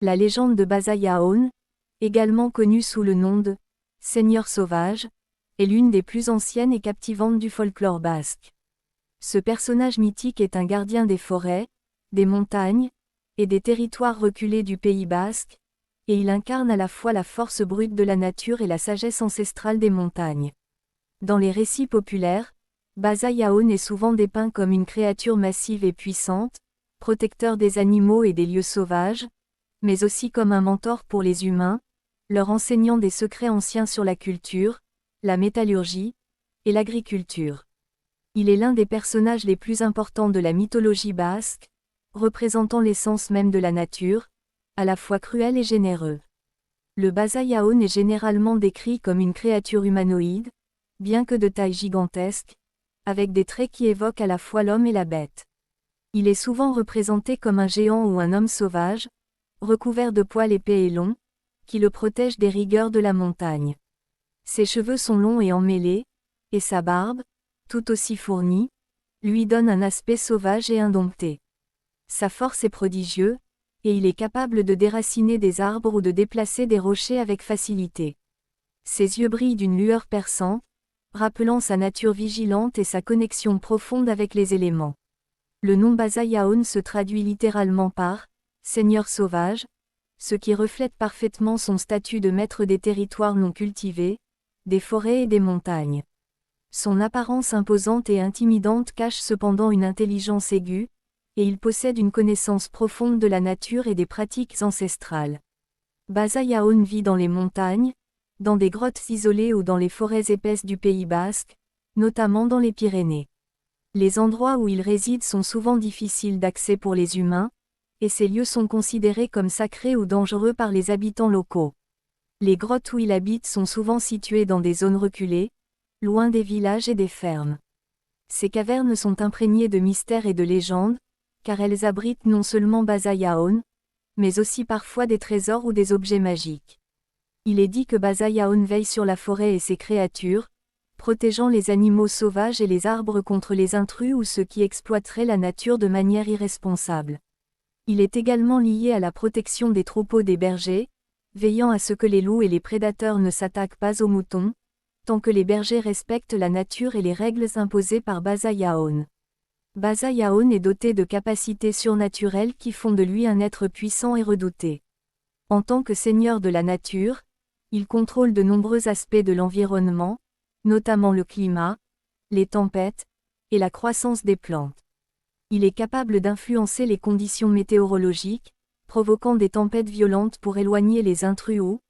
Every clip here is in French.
La légende de Basayaon, également connue sous le nom de « Seigneur sauvage », est l'une des plus anciennes et captivantes du folklore basque. Ce personnage mythique est un gardien des forêts, des montagnes, et des territoires reculés du Pays basque, et il incarne à la fois la force brute de la nature et la sagesse ancestrale des montagnes. Dans les récits populaires, Basayaon est souvent dépeint comme une créature massive et puissante, protecteur des animaux et des lieux sauvages, mais aussi comme un mentor pour les humains, leur enseignant des secrets anciens sur la culture, la métallurgie et l'agriculture. Il est l'un des personnages les plus importants de la mythologie basque, représentant l'essence même de la nature, à la fois cruel et généreux. Le Basayaon est généralement décrit comme une créature humanoïde, bien que de taille gigantesque, avec des traits qui évoquent à la fois l'homme et la bête. Il est souvent représenté comme un géant ou un homme sauvage, recouvert de poils épais et longs, qui le protègent des rigueurs de la montagne. Ses cheveux sont longs et emmêlés, et sa barbe, tout aussi fournie, lui donne un aspect sauvage et indompté. Sa force est prodigieuse, et il est capable de déraciner des arbres ou de déplacer des rochers avec facilité. Ses yeux brillent d'une lueur perçante, rappelant sa nature vigilante et sa connexion profonde avec les éléments. Le nom Basayaon se traduit littéralement par « Seigneur sauvage », ce qui reflète parfaitement son statut de maître des territoires non cultivés, des forêts et des montagnes. Son apparence imposante et intimidante cache cependant une intelligence aiguë, et il possède une connaissance profonde de la nature et des pratiques ancestrales. Basayaon vit dans les montagnes, dans des grottes isolées ou dans les forêts épaisses du Pays basque, notamment dans les Pyrénées. Les endroits où il réside sont souvent difficiles d'accès pour les humains, et ces lieux sont considérés comme sacrés ou dangereux par les habitants locaux. Les grottes où il habite sont souvent situées dans des zones reculées, loin des villages et des fermes. Ces cavernes sont imprégnées de mystères et de légendes, car elles abritent non seulement Basayaon, mais aussi parfois des trésors ou des objets magiques. Il est dit que Basayaon veille sur la forêt et ses créatures, protégeant les animaux sauvages et les arbres contre les intrus ou ceux qui exploiteraient la nature de manière irresponsable. Il est également lié à la protection des troupeaux des bergers, veillant à ce que les loups et les prédateurs ne s'attaquent pas aux moutons, tant que les bergers respectent la nature et les règles imposées par Basayaon. Basayaon est doté de capacités surnaturelles qui font de lui un être puissant et redouté. En tant que seigneur de la nature, il contrôle de nombreux aspects de l'environnement, notamment le climat, les tempêtes, et la croissance des plantes. Il est capable d'influencer les conditions météorologiques, provoquant des tempêtes violentes pour éloigner les intrus ou,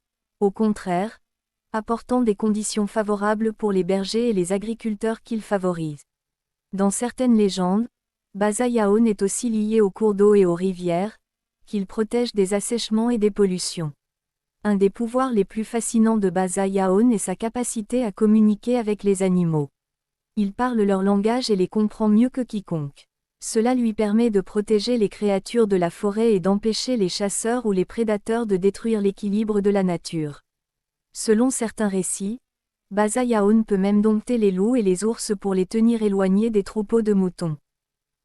au contraire, apportant des conditions favorables pour les bergers et les agriculteurs qu'il favorise. Dans certaines légendes, Basayaon est aussi lié aux cours d'eau et aux rivières, qu'il protège des assèchements et des pollutions. Un des pouvoirs les plus fascinants de Basayaon est sa capacité à communiquer avec les animaux. Il parle leur langage et les comprend mieux que quiconque. Cela lui permet de protéger les créatures de la forêt et d'empêcher les chasseurs ou les prédateurs de détruire l'équilibre de la nature. Selon certains récits, Basayaon peut même dompter les loups et les ours pour les tenir éloignés des troupeaux de moutons.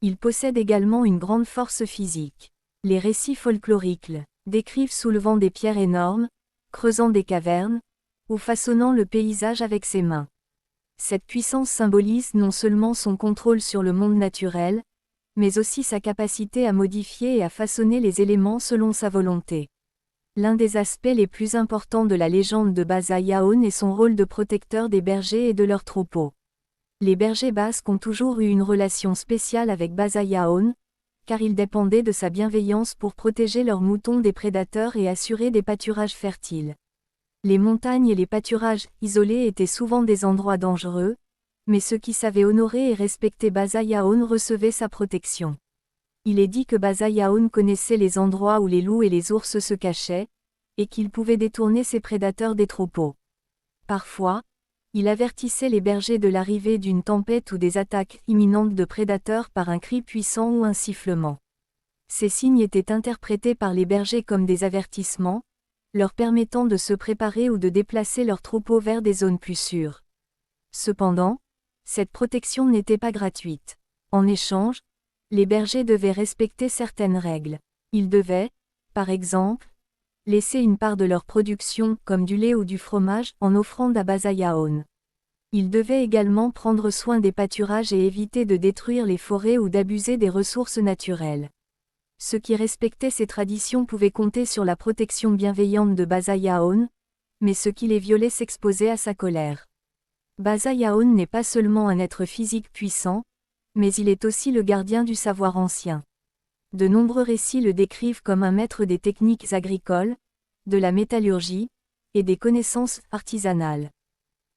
Il possède également une grande force physique. Les récits folkloriques décrivent soulevant des pierres énormes, creusant des cavernes, ou façonnant le paysage avec ses mains. Cette puissance symbolise non seulement son contrôle sur le monde naturel, mais aussi sa capacité à modifier et à façonner les éléments selon sa volonté. L'un des aspects les plus importants de la légende de Basayaon est son rôle de protecteur des bergers et de leurs troupeaux. Les bergers basques ont toujours eu une relation spéciale avec Basayaon, car ils dépendaient de sa bienveillance pour protéger leurs moutons des prédateurs et assurer des pâturages fertiles. Les montagnes et les pâturages isolés étaient souvent des endroits dangereux, mais ceux qui savaient honorer et respecter Basayaon recevaient sa protection. Il est dit que Basayaon connaissait les endroits où les loups et les ours se cachaient, et qu'il pouvait détourner ses prédateurs des troupeaux. Parfois, il avertissait les bergers de l'arrivée d'une tempête ou des attaques imminentes de prédateurs par un cri puissant ou un sifflement. Ces signes étaient interprétés par les bergers comme des avertissements, leur permettant de se préparer ou de déplacer leurs troupeaux vers des zones plus sûres. Cependant, cette protection n'était pas gratuite. En échange, les bergers devaient respecter certaines règles. Ils devaient, par exemple, laisser une part de leur production, comme du lait ou du fromage, en offrande à Basayaon. Ils devaient également prendre soin des pâturages et éviter de détruire les forêts ou d'abuser des ressources naturelles. Ceux qui respectaient ces traditions pouvaient compter sur la protection bienveillante de Basayaon, mais ceux qui les violaient s'exposaient à sa colère. Basayaon n'est pas seulement un être physique puissant, mais il est aussi le gardien du savoir ancien. De nombreux récits le décrivent comme un maître des techniques agricoles, de la métallurgie, et des connaissances artisanales.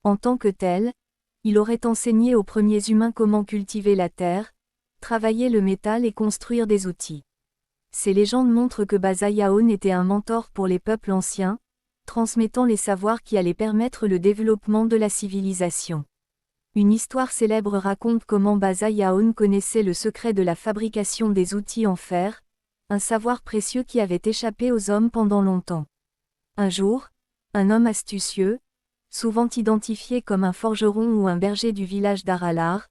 En tant que tel, il aurait enseigné aux premiers humains comment cultiver la terre, travailler le métal et construire des outils. Ces légendes montrent que Basayaon était un mentor pour les peuples anciens, transmettant les savoirs qui allaient permettre le développement de la civilisation. Une histoire célèbre raconte comment Basayaon connaissait le secret de la fabrication des outils en fer, un savoir précieux qui avait échappé aux hommes pendant longtemps. Un jour, un homme astucieux, souvent identifié comme un forgeron ou un berger du village d'Aralar,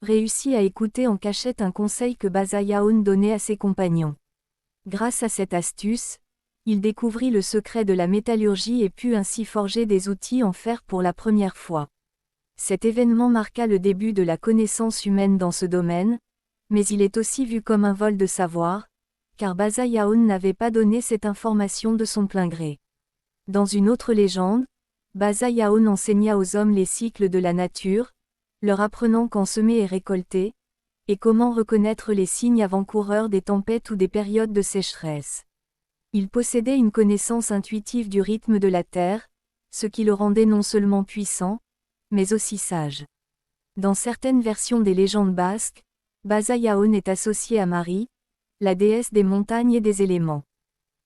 réussit à écouter en cachette un conseil que Basayaon donnait à ses compagnons. Grâce à cette astuce, il découvrit le secret de la métallurgie et put ainsi forger des outils en fer pour la première fois. Cet événement marqua le début de la connaissance humaine dans ce domaine, mais il est aussi vu comme un vol de savoir, car Basayaon n'avait pas donné cette information de son plein gré. Dans une autre légende, Basayaon enseigna aux hommes les cycles de la nature, leur apprenant quand semer et récolter, et comment reconnaître les signes avant-coureurs des tempêtes ou des périodes de sécheresse. Il possédait une connaissance intuitive du rythme de la terre, ce qui le rendait non seulement puissant, mais aussi sage. Dans certaines versions des légendes basques, Basayaon est associé à Mari, la déesse des montagnes et des éléments.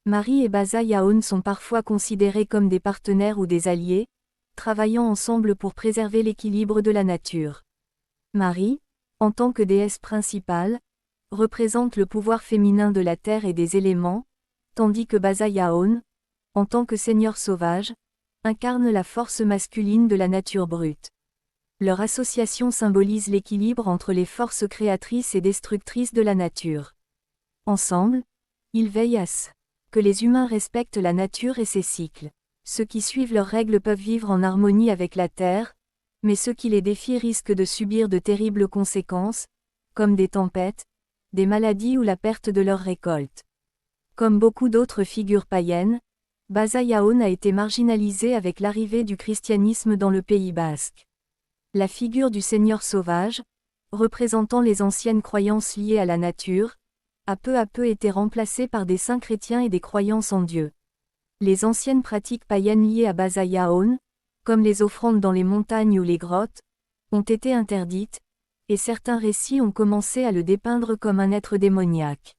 Mari et Basayaon sont parfois considérés comme des partenaires ou des alliés, travaillant ensemble pour préserver l'équilibre de la nature. Mari, en tant que déesse principale, représente le pouvoir féminin de la terre et des éléments, tandis que Basayaon, en tant que seigneur sauvage, incarne la force masculine de la nature brute. Leur association symbolise l'équilibre entre les forces créatrices et destructrices de la nature. Ensemble, ils veillent à ce que les humains respectent la nature et ses cycles. Ceux qui suivent leurs règles peuvent vivre en harmonie avec la terre, mais ceux qui les défient risquent de subir de terribles conséquences, comme des tempêtes, des maladies ou la perte de leurs récoltes. Comme beaucoup d'autres figures païennes, Basayaon a été marginalisé avec l'arrivée du christianisme dans le Pays basque. La figure du seigneur sauvage, représentant les anciennes croyances liées à la nature, a peu été remplacée par des saints chrétiens et des croyances en Dieu. Les anciennes pratiques païennes liées à Basayaon, comme les offrandes dans les montagnes ou les grottes, ont été interdites, et certains récits ont commencé à le dépeindre comme un être démoniaque.